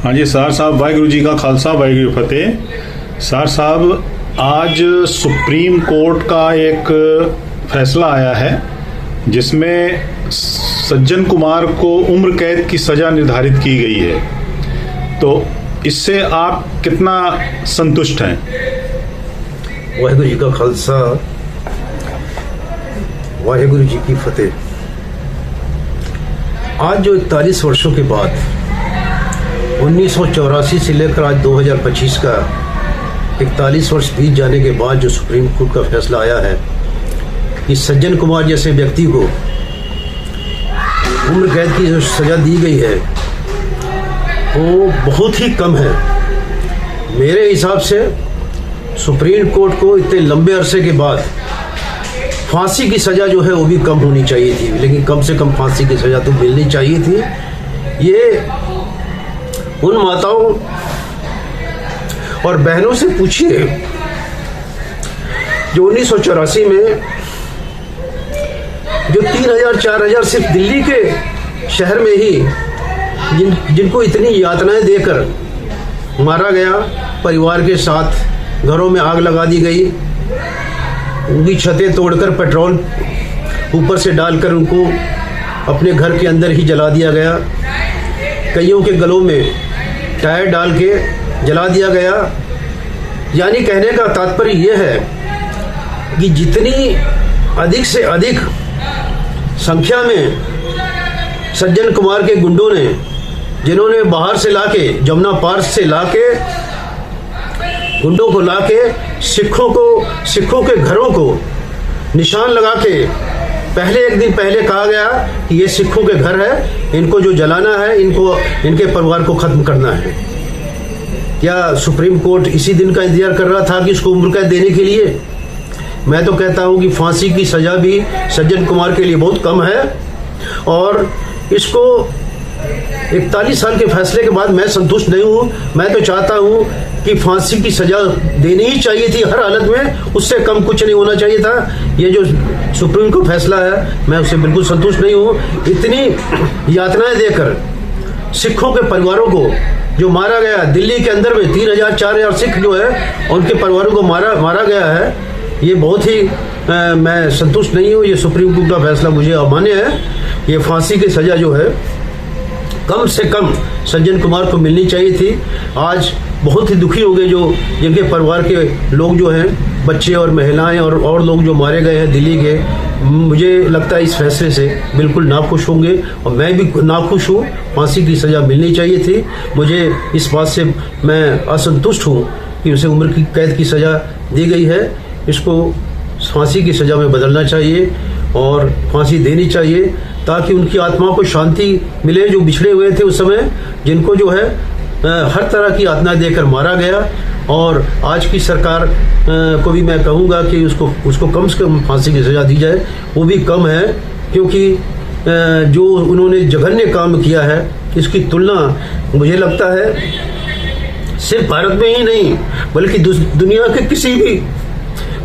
हाँ जी सर साहब, वाहिगुरु जी का खालसा वाहिगुरु जी फतेह। सर साहब, आज सुप्रीम कोर्ट का एक फैसला आया है जिसमें सज्जन कुमार को उम्र कैद की सज़ा निर्धारित की गई है, तो इससे आप कितना संतुष्ट हैं? वाहिगुरु जी का खालसा वाहिगुरु जी की फतेह। आज जो 41 वर्षों के बाद 1984 से लेकर आज 2025 का 41 वर्ष बीत जाने के बाद जो सुप्रीम कोर्ट का फैसला आया है कि सज्जन कुमार जैसे व्यक्ति को उम्र कैद की जो सज़ा दी गई है वो बहुत ही कम है। मेरे हिसाब से सुप्रीम कोर्ट को इतने लंबे अरसे के बाद फांसी की सज़ा जो है वो भी कम होनी चाहिए थी, लेकिन कम से कम फांसी की सज़ा तो मिलनी चाहिए थी। ये उन माताओं और बहनों से पूछिए जो 1984 में जो 3000-4000 सिर्फ दिल्ली के शहर में ही जिनको इतनी यातनाएं देकर मारा गया, परिवार के साथ घरों में आग लगा दी गई, उनकी छतें तोड़कर पेट्रोल ऊपर से डालकर उनको अपने घर के अंदर ही जला दिया गया, कईयों के गलों में टायर डाल के जला दिया गया। यानी कहने का तात्पर्य यह है कि जितनी अधिक से अधिक संख्या में सज्जन कुमार के गुंडों ने, जिन्होंने बाहर से लाके जमुना पार से लाके गुंडों को लाके सिखों के घरों को निशान लगा के पहले एक दिन पहले कहा गया कि ये सिखों के घर है, इनको जो जलाना है, इनके परिवार को खत्म करना है। क्या सुप्रीम कोर्ट इसी दिन का इंतजार कर रहा था कि इसको उम्र कैद देने के लिए? मैं तो कहता हूं कि फांसी की सजा भी सज्जन कुमार के लिए बहुत कम है और इसको 41 साल के फैसले के बाद मैं संतुष्ट नहीं हूं। मैं तो चाहता हूं कि फांसी की सजा देनी ही चाहिए थी हर हालत में, उससे कम कुछ नहीं होना चाहिए था। ये जो सुप्रीम कोर्ट फैसला है मैं उससे बिल्कुल संतुष्ट नहीं हूं। इतनी यातनाएं देकर सिखों के परिवारों को जो मारा गया, दिल्ली के अंदर में 3000-4000 सिख जो है उनके परिवारों को मारा गया है, ये बहुत ही मैं संतुष्ट नहीं हूँ। ये सुप्रीम कोर्ट का फैसला मुझे अमान्य है। ये फांसी की सजा जो है कम से कम सज्जन कुमार को मिलनी चाहिए थी। आज बहुत ही दुखी हो गए जो जिनके परिवार के लोग जो हैं, बच्चे और महिलाएं और लोग जो मारे गए हैं दिल्ली के। मुझे लगता है इस फैसले से बिल्कुल नाखुश होंगे और मैं भी नाखुश हूँ। फांसी की सज़ा मिलनी चाहिए थी। मुझे इस बात से मैं असंतुष्ट हूँ कि उसे उम्र की कैद की सज़ा दी गई है। इसको फांसी की सज़ा में बदलना चाहिए और फांसी देनी चाहिए ताकि उनकी आत्मा को शांति मिले, जो बिछड़े हुए थे उस समय, जिनको जो है हर तरह की यातना देकर मारा गया। और आज की सरकार को भी मैं कहूँगा कि उसको कम से कम फांसी की सज़ा दी जाए, वो भी कम है, क्योंकि जो उन्होंने जघन्य काम किया है इसकी तुलना मुझे लगता है सिर्फ भारत में ही नहीं बल्कि दुनिया के किसी भी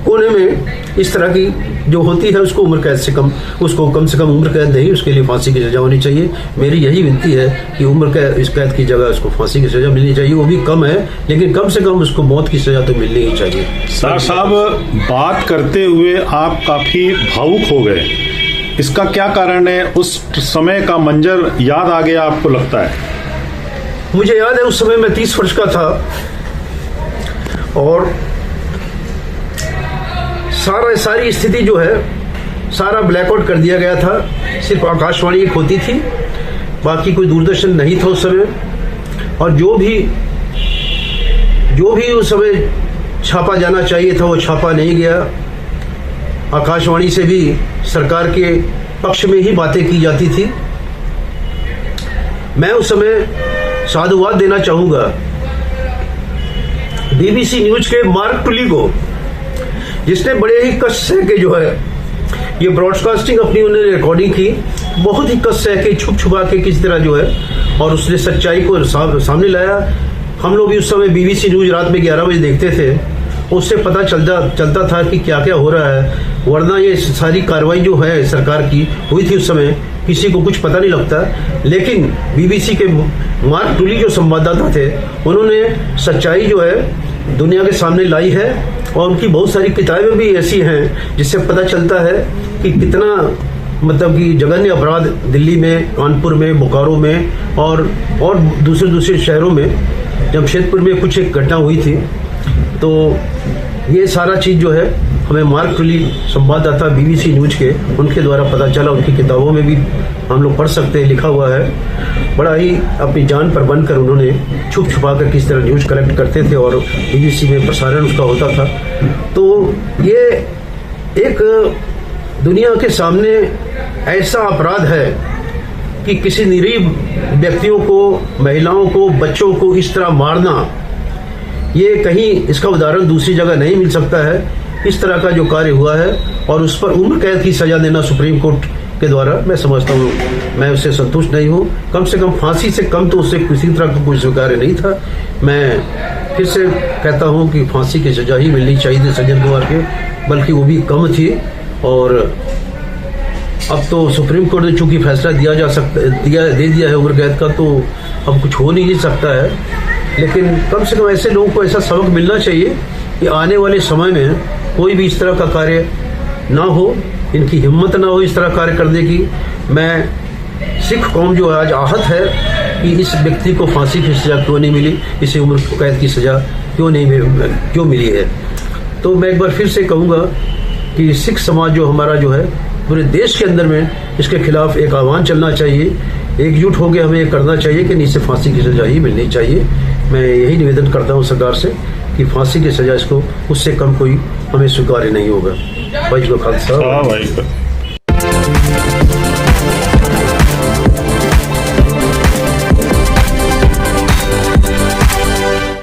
कोने में इस तरह की जो होती है उसको उम्र कैद से कम, उसको कम से कम उम्र कैद नहीं, उसके लिए फांसी की सज़ा होनी चाहिए। मेरी यही विनती है कि उम्र कैद, इस कैद की जगह उसको फांसी की सज़ा मिलनी चाहिए। वो भी कम है लेकिन कम से कम उसको मौत की सज़ा तो मिलनी ही चाहिए। सर साहब, बात करते हुए आप काफ़ी भावुक हो गए, इसका क्या कारण है? उस समय का मंजर याद आ गया आपको लगता है? मुझे याद है उस समय मैं 30 वर्ष का था और सारी स्थिति जो है सारा ब्लैकआउट कर दिया गया था। सिर्फ आकाशवाणी एक होती थी, बाकी कोई दूरदर्शन नहीं था उस समय। और जो भी उस समय छापा जाना चाहिए था वो छापा नहीं गया। आकाशवाणी से भी सरकार के पक्ष में ही बातें की जाती थी। मैं उस समय साधुवाद देना चाहूँगा BBC न्यूज के मार्क टुली को, जिसने बड़े ही कष्ट सह के जो है ये ब्रॉडकास्टिंग अपनी उन्होंने रिकॉर्डिंग की, बहुत ही कष्ट सह के छुप छुपा के किस तरह जो है, और उसने सच्चाई को सामने लाया। हम लोग भी उस समय BBC न्यूज रात में 11 बजे देखते थे, उससे पता चलता था कि क्या क्या हो रहा है। वरना ये सारी कार्रवाई जो है सरकार की हुई थी उस समय किसी को कुछ पता नहीं लगता, लेकिन बीबीसी के मार्क टुली जो संवाददाता थे, उन्होंने सच्चाई जो है दुनिया के सामने लाई है, और उनकी बहुत सारी किताबें भी ऐसी हैं जिससे पता चलता है कि कितना मतलब कि जघन्य अपराध दिल्ली में, कानपुर में, बोकारो में और दूसरे शहरों में, जमशेदपुर में कुछ एक घटना हुई थी। तो ये सारा चीज़ जो है हमें मार्क टुली संवाददाता बीबीसी न्यूज़ के, उनके द्वारा पता चला। उनकी किताबों में भी हम लोग पढ़ सकते हैं, लिखा हुआ है। बड़ा ही अपनी जान पर बनकर उन्होंने छुप छुपा कर किस तरह न्यूज़ कलेक्ट करते थे और बीबीसी में प्रसारण उसका होता था। तो ये एक दुनिया के सामने ऐसा अपराध है कि किसी निरीह व्यक्तियों को, महिलाओं को, बच्चों को इस तरह मारना, ये कहीं इसका उदाहरण दूसरी जगह नहीं मिल सकता है। इस तरह का जो कार्य हुआ है और उस पर उम्र कैद की सजा देना सुप्रीम कोर्ट के द्वारा, मैं समझता हूँ, मैं उससे संतुष्ट नहीं हूँ। कम से कम फांसी से कम तो उससे किसी तरह का कोई स्वीकार्य नहीं था। मैं फिर से कहता हूँ कि फांसी की सजा ही मिलनी चाहिए थी सज्जन कुमार के, बल्कि वो भी कम थी। और अब तो सुप्रीम कोर्ट ने चूंकि फैसला दे दिया है उम्र कैद का, तो अब कुछ हो नहीं सकता है। लेकिन कम से कम ऐसे लोगों को ऐसा सबक मिलना चाहिए कि आने वाले समय में कोई भी इस तरह का कार्य ना हो, इनकी हिम्मत ना हो इस तरह कार्य करने की। मैं सिख कौम जो आज आहत है कि इस व्यक्ति को फांसी की सजा क्यों नहीं मिली, इसे उम्र कैद की सजा क्यों मिली है। तो मैं एक बार फिर से कहूँगा कि सिख समाज जो हमारा जो है पूरे देश के अंदर में, इसके खिलाफ एक आह्वान चलना चाहिए, एकजुट होकर हमें ये करना चाहिए कि इसे फांसी की सजा ही मिलनी चाहिए। मैं यही निवेदन करता हूँ सरकार से कि फांसी की सजा इसको उससे कम कोई हमें स्वीकार्य नहीं होगा। भाई का खालसा।